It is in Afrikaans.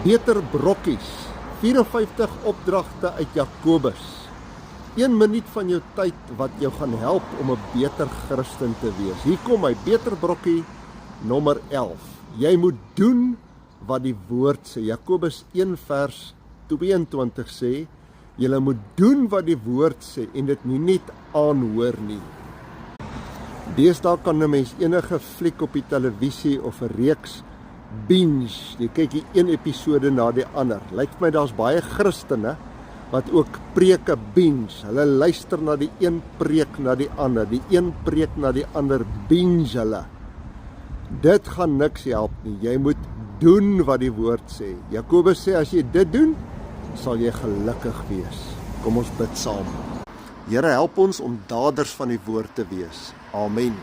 Beter brokkies, 54 opdragte uit Jakobus. 1 minuut van jou tyd wat jou gaan help om 'n beter Christen te wees. Hier kom my beter brokkie nommer 11. Jy moet doen wat die woord sê. Jakobus 1 vers 22 sê, julle moet doen wat die woord sê en dit nie net aanhoor nie. Deesdae kan 'n mens enige fliek op die televisie of 'n reeks binge, jy kyk die een episode na die ander. Lyk vir my daar's baie Christene wat ook preke binge. Hulle luister na die een preek na die ander, die een preek na die ander, binge hulle. Dit gaan niks help nie. Jy moet doen wat die woord sê. Jakobus sê as jy dit doen, sal jy gelukkig wees. Kom ons bid saam. Here, help ons om daders van die woord te wees. Amen.